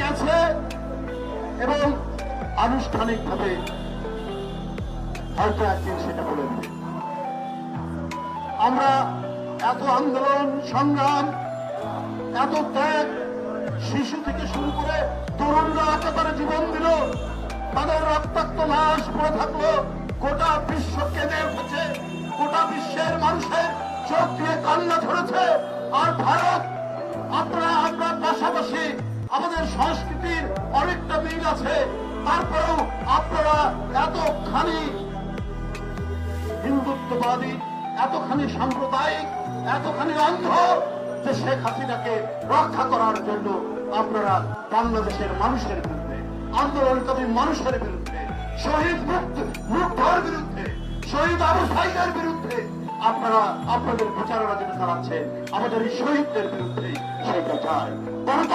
গেছে এবং আনুষ্ঠানিকভাবে হয়তো একদিন সেটা বলে দেবে। আমরা এত আন্দোলন সংগ্রাম, এত ত্যাগ, শিশু থেকে শুরু করে তরুণরা একেবারে জীবন দিল, তাদের রক্তাক্ত লাশ পড়ে থাকলো, গোটা বিশ্ব কেঁদে উঠেছে, গোটা বিশ্বের মানুষের চোখ দিয়ে কান্না ঝরেছে। আর ভারত, আমরা পাশাপাশি আমাদের সংস্কৃতির অনেকটা মিল আছে, তারপরেও আপনারা এতখানি হিন্দুত্ববাদী, এতখানি সাম্প্রদায়িক, এতখানি অন্ধ যে শেখ হাসিনাকে রক্ষা করার জন্য আপনারা বাংলাদেশের মানুষের বিরুদ্ধে, আন্দোলনকারী মানুষের বিরুদ্ধে, শহীদ মুগ্ধর বিরুদ্ধে, শহীদ আবু সাইদের বিরুদ্ধে আপনারা আপনাদের প্রচারণা যেটা চালাচ্ছেন, আমাদের এই শহীদদের বিরুদ্ধে সেটা চায়।